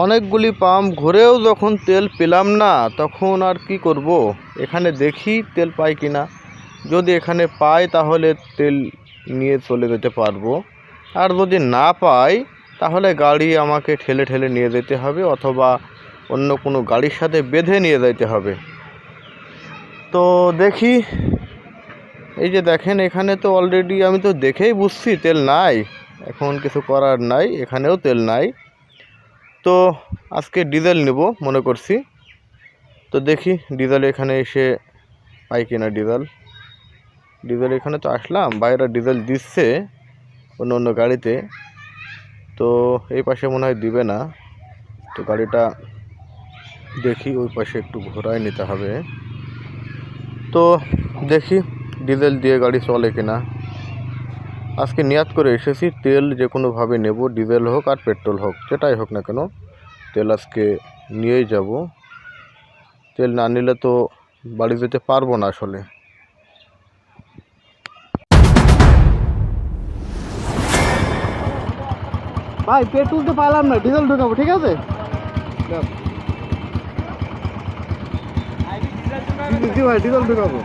অনেকগুলি পাম্প ঘুরেও যখন তেল পেলাম না, তখন আর কি করব, এখানে দেখি তেল পাই কিনা। যদি এখানে পাই তাহলে তেল নিয়ে চলে যেতে পারবো, আর যদি না পাই তাহলে গাড়ি আমাকে ঠেলে ঠেলে নিয়ে যেতে হবে, অথবা অন্য কোনো গাড়ির সাথে বেঁধে নিয়ে যেতে হবে। তো দেখি, এই যে দেখেন এখানে তো অলরেডি আমি তো দেখেই বুঝছি তেল নাই, এখন কিছু করার নাই, এখানেও তেল নাই। তো আজকে ডিজেল নেব মনে করছি। তো দেখি ডিজেল এখানে এসে পাই কিনা। ডিজেল এখানে তো আসলাম, বাইরে ডিজেল দিচ্ছে অন্য অন্য গাড়িতে, তো এই পাশে মনে হয় দিবে না। তো গাড়িটা দেখি ওই পাশে একটু ঘোরায় নিতে হবে। তো দেখি ডিজেল দিয়ে গাড়ি চলে কিনা। আজকে নিয়াত করে এসেছি তেল যে কোনোভাবে নেব, ডিজেল হোক আর পেট্রোল হোক, যেটাই হোক না কেন তেল আজকে নিয়েই যাব। তেল না নিলে তো বাড়ি যেতে পারবো না আসলে। ভাই পেট্রোল তো পাইলাম না, ডিজেল ঢুকাবো, ঠিক আছে? ভাই ডিজেল ঢুকাবো।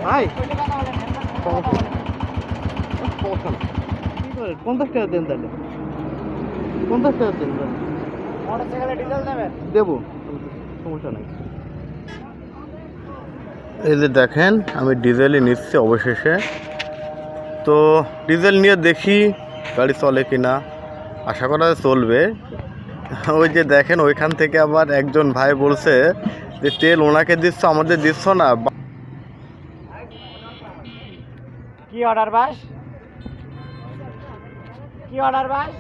ভাই 50 টাকা দেন, তাহলে 50 টাকা দেন, মোটরসাইকেলে ডিজেল দেবেন, দেবো, সমস্যা নাই। এই যে দেখেন আমি ডিজেলই নিচ্ছি অবশেষে। তো ডিজেল নিয়ে দেখি গাড়ি চলে কিনা, আশা করা চলবে। ওই যে দেখেন ওইখান থেকে আবার একজন ভাই বলছে যে তেল ওনাকে দিচ্ছ, আমাদের দিচ্ছ না। কি অর্ডার বাস, কি অর্ডার বাস?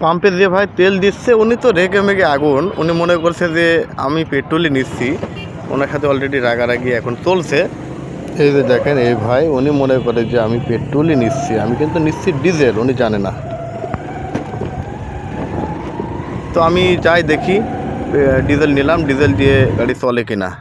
পাম্পে যে ভাই তেল দিচ্ছে উনি তো রেগে মেগে আগুন, উনি মনে করছে যে আমি পেট্রোলই নিচ্ছি, ওনার সাথে অলরেডি রাগারাগি এখন চলছে। এই যে দেখেন এই ভাই উনি মনে করে যে আমি পেট্রোলই নিচ্ছি, আমি কিন্তু নিচ্ছি ডিজেল, উনি জানে না। তো আমি যাই দেখি ডিজেল নিলাম, ডিজেল দিয়ে গাড়ি চলে কিনা।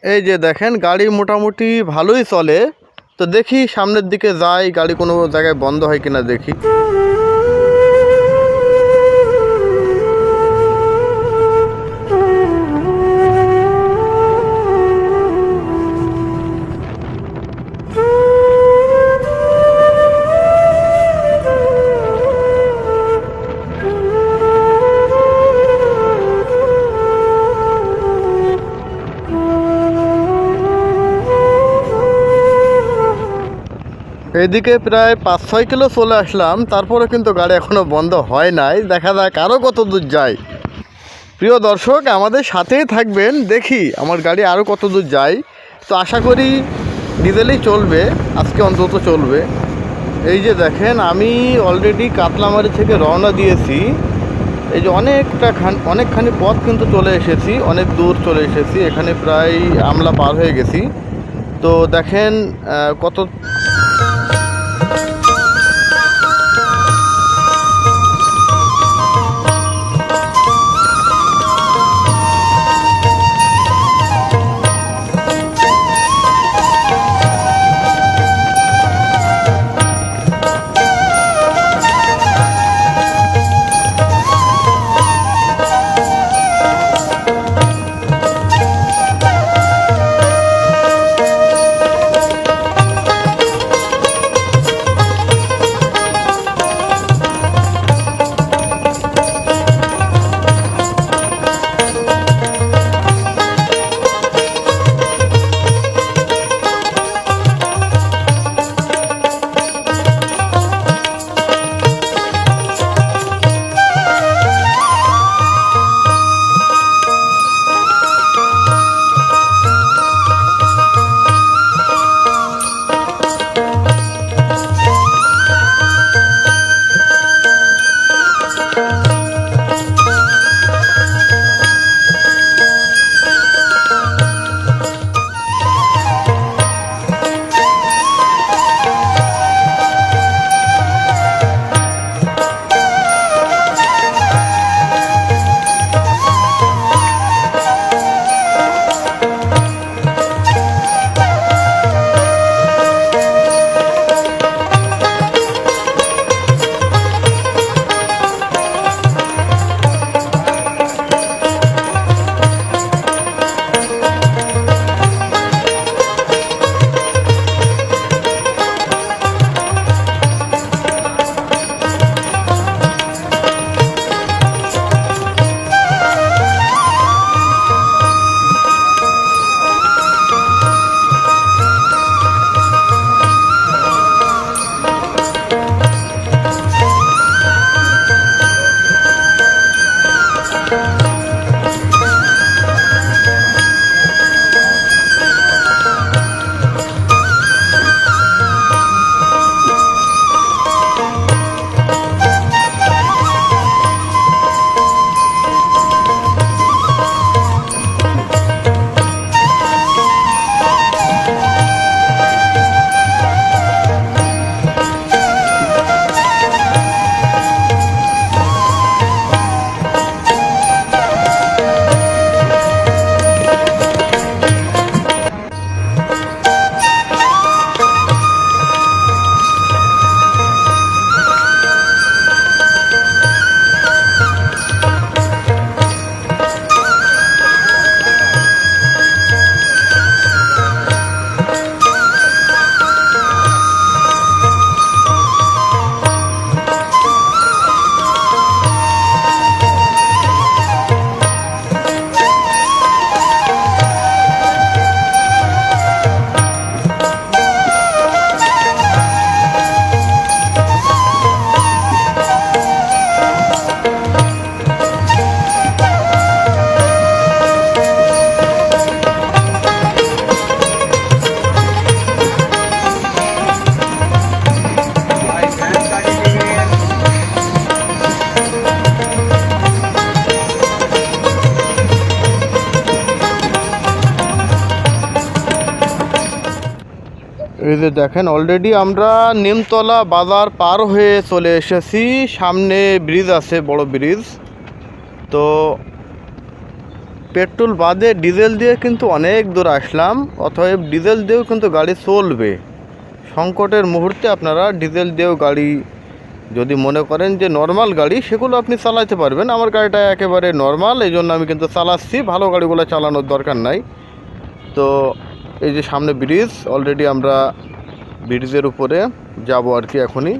এই যে দেখেন গাড়ি মোটামুটি ভালোই চলে। তো দেখি সামনের দিকে যাই, গাড়ি কোনো জায়গায় বন্ধ হয় কিনা দেখি। এদিকে প্রায় 5-6 কিলো চলে আসলাম, তারপরে কিন্তু গাড়ি এখনও বন্ধ হয় নাই। দেখা যাক আরও কত দূর যায়। প্রিয় দর্শক আমাদের সাথেই থাকবেন, দেখি আমার গাড়ি আরও কত দূর যায়। তো আশা করি ডিজেলেই চলবে, আজকে অন্তত চলবে। এই যে দেখেন আমি অলরেডি কাতলামারি থেকে রওনা দিয়েছি। এই যে অনেকখানি পথ কিন্তু চলে এসেছি, অনেক দূর চলে এসেছি, এখানে প্রায় আমলা পার হয়ে গেছি। তো দেখেন কত এই যে দেখেন অলরেডি আমরা নিমতলা বাজার পার হয়ে চলে এসেছি। সামনে ব্রিজ আছে, বড় ব্রিজ। তো পেট্রোল বাদে ডিজেল দিয়ে কিন্তু অনেক দূর আসলাম, অতএব ডিজেল দিয়েও কিন্তু গাড়ি চলবে। সংকটের মুহূর্তে আপনারা ডিজেল দিয়েও গাড়ি যদি মনে করেন যে নর্মাল গাড়ি, সেগুলো আপনি চালাতে পারবেন। আমার গাড়িটা একেবারে নর্মাল, এই জন্য আমি কিন্তু চালাচ্ছি, ভালো গাড়িগুলো চালানোর দরকার নাই। তো এই যে সামনে ব্রিজ, অলরেডি আমরা ব্রিজের উপরে যাব আর কি এখনই।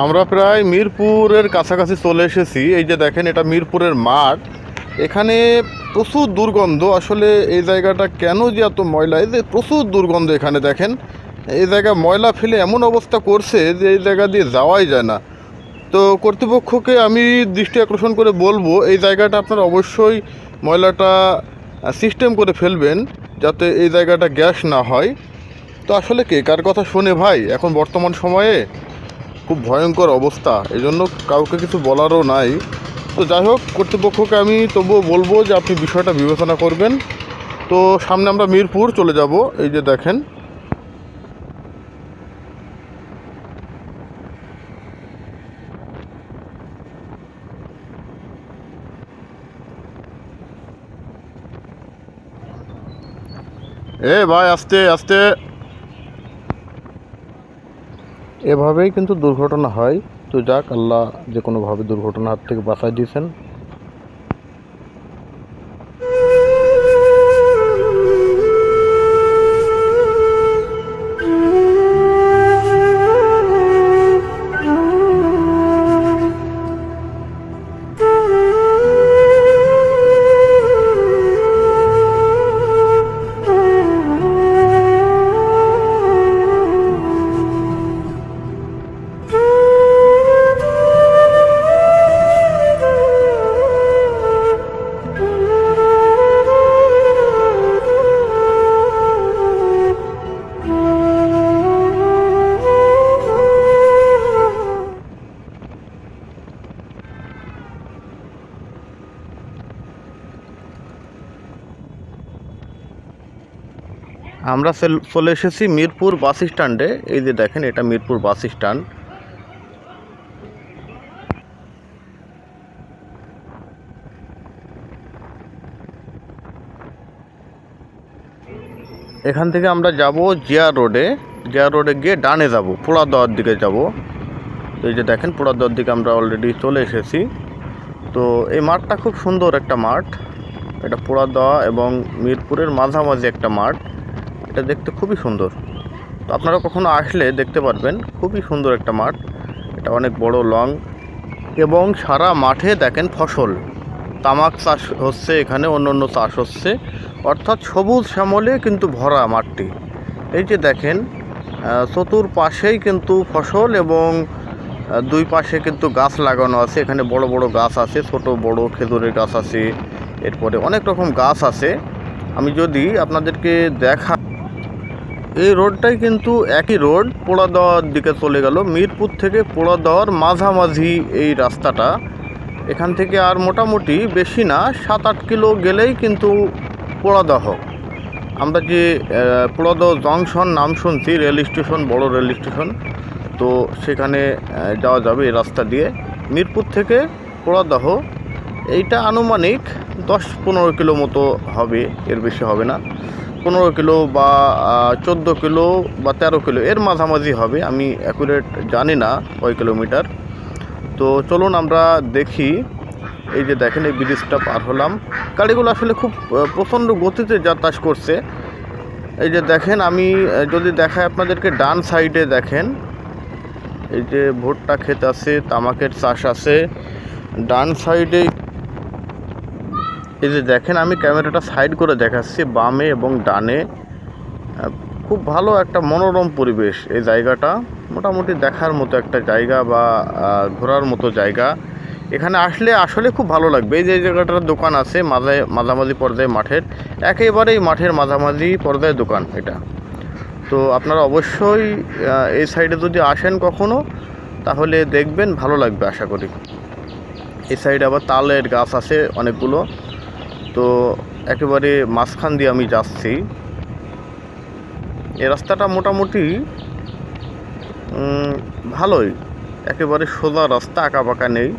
আমরা প্রায় মিরপুরের কাছাকাছি চলে এসেছি। এই যে দেখেন, এটা মিরপুরের মাঠ। এখানে প্রচুর দুর্গন্ধ। আসলে এই জায়গাটা কেন যে এত ময়লা, এই যে প্রচুর দুর্গন্ধ। এখানে দেখেন, এই জায়গায় ময়লা ফেলে এমন অবস্থা করছে যে এই জায়গা দিয়ে যাওয়াই যায় না। তো কর্তৃপক্ষকে আমি দৃষ্টি আকর্ষণ করে বলবো, এই জায়গাটা আপনারা অবশ্যই ময়লাটা সিস্টেম করে ফেলবেন, যাতে এই জায়গাটা গ্যাস না হয়। তো আসলে কে কার কথা শোনে ভাই, এখন বর্তমান সময়ে খুব ভয়ঙ্কর অবস্থা, এই জন্য কাউকে কিছু বলারও নাই। তো যাই হোক, কর্তৃপক্ষকে আমি তবুও বলবো যে আপনি বিষয়টা বিবেচনা করবেন। তো সামনে আমরা মিরপুর চলে যাব। এই যে দেখেন, ভাই আস্তে আস্তে। এভাবেই কিন্তু দুর্ঘটনা হয়। তো যাক, আল্লাহ যে কোনোভাবে দুর্ঘটনার হাত থেকে বাঁচাই দিয়েছেন। আমরা চলে এসেছি মিরপুর বাস স্ট্যান্ডে। এই যে দেখেন, এটা মিরপুর বাস স্ট্যান্ড। এখান থেকে আমরা যাব জিয়া রোডে। জিয়া রোডে গিয়ে ডানে যাব, পোড়াদহর দিকে যাব। এই যে দেখেন, পোড়াদহর দিকে আমরা অলরেডি চলে এসেছি। তো এই মাঠটা খুব সুন্দর একটা মাঠ। এটা পোড়াদহ এবং মিরপুরের মাঝামাঝি একটা মাঠ। এটা দেখতে খুবই সুন্দর। তো আপনারা কখনো আসলে দেখতে পারবেন, খুবই সুন্দর একটা মাঠ। এটা অনেক বড়, লং, এবং সারা মাঠে দেখেন ফসল, তামাক চাষ হচ্ছে, এখানে অন্য অন্য চাষ হচ্ছে, অর্থাৎ সবুজ শ্যামলে কিন্তু ভরা মাঠটি। এই যে দেখেন, চতুর্পাশেই কিন্তু ফসল, এবং দুই পাশে কিন্তু গাছ লাগানো আছে। এখানে বড় বড় গাছ আছে, ছোট বড় খেজুরের গাছ আছে, এরপরে অনেক রকম গাছ আছে। আমি যদি আপনাদেরকে দেখা, এই রোডটাই কিন্তু একই রোড, পোড়াদহর দিকে চলে গেল। মিরপুর থেকে পোড়াদহর মাঝামাঝি এই রাস্তাটা। এখান থেকে আর মোটামুটি বেশি না 7-8 কিলো গেলেই কিন্তু পোড়াদহ। আমরা যে পোড়াদহ জংশন নাম শুনছি, রেল স্টেশন, বড় রেল স্টেশন, তো সেখানে যাওয়া যাবে এই রাস্তা দিয়ে। মিরপুর থেকে পোড়াদহ এইটা আনুমানিক 10-15 কিলো মতো হবে, এর বেশি হবে না। 15 কিলো বা 14 কিলো বা 13 কিলো এর মাঝামাঝি হবে, আমি অ্যাকুরেট জানি না কয় কিলোমিটার। তো চলুন আমরা দেখি। এই যে দেখেন, এই ব্রিজটা পার হলাম। গাড়িগুলো আসলে খুব প্রচণ্ড গতিতে যাতায়াত করছে। এই যে দেখেন, আমি যদি দেখাই আপনাদেরকে, ডান সাইডে দেখেন এই যে ভুট্টা ক্ষেত আছে, তামাকের চাষ আছে ডান সাইডে। এই যে দেখেন, আমি ক্যামেরাটা সাইড করে দেখাচ্ছি, বামে এবং ডানে খুব ভালো একটা মনোরম পরিবেশ। এই জায়গাটা মোটামুটি দেখার মতো একটা জায়গা বা ঘোরার মতো জায়গা। এখানে আসলে আসলে খুব ভালো লাগবে। এই যে জায়গাটার দোকান আছে মাঝামাঝি পর্যায়ে মাঠের, একেবারেই মাঠের মাঝামাঝি পর্যায়ে দোকান এটা। তো আপনারা অবশ্যই এই সাইডে যদি আসেন কখনো, তাহলে দেখবেন, ভালো লাগবে আশা করি। এই সাইডে আবার তালের গাছ আছে অনেকগুলো। তো একেবারে মাঝখান দিয়ে আমি যাচ্ছি। এই রাস্তাটা মোটামুটি ভালোই, একেবারে সোজা রাস্তা, আঁকাবাঁকা নেই।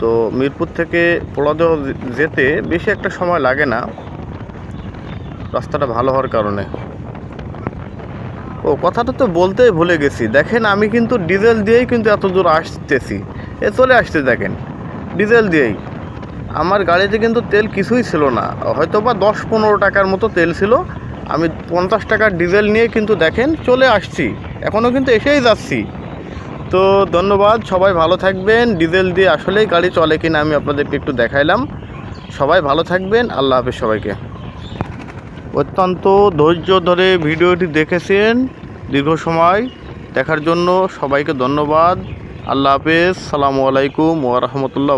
তো মিরপুর থেকে পোড়াদহ যেতে বেশি একটা সময় লাগে না, রাস্তাটা ভালো হওয়ার কারণে। ও কথাটা তো বলতেই ভুলে গেছি, দেখেন আমি কিন্তু ডিজেল দিয়েই কিন্তু এত দূর আসতেছি। চলে আসতে দেখেন, ডিজেল দিয়েই। আমার গাড়িতে কিন্তু তেল কিছুই ছিল না, হয়তো বা 10-15 টাকার মতো তেল ছিল। আমি 50 টাকার ডিজেল নিয়ে কিন্তু দেখেন চলে আসছি, এখনও কিন্তু এসেই যাচ্ছি। তো ধন্যবাদ, সবাই ভালো থাকবেন। ডিজেল দিয়ে আসলেই গাড়ি চলে কিনা আমি আপনাদেরকে একটু দেখাইলাম। সবাই ভালো থাকবেন, আল্লাহ হাফেজ সবাইকে। অত্যন্ত ধৈর্য ধরে ভিডিওটি দেখেছেন, দীর্ঘ সময় দেখার জন্য সবাইকে ধন্যবাদ। আল্লাহ হাফেজ, সালামু আলাইকুম ওয়া রাহমাতুল্লাহ।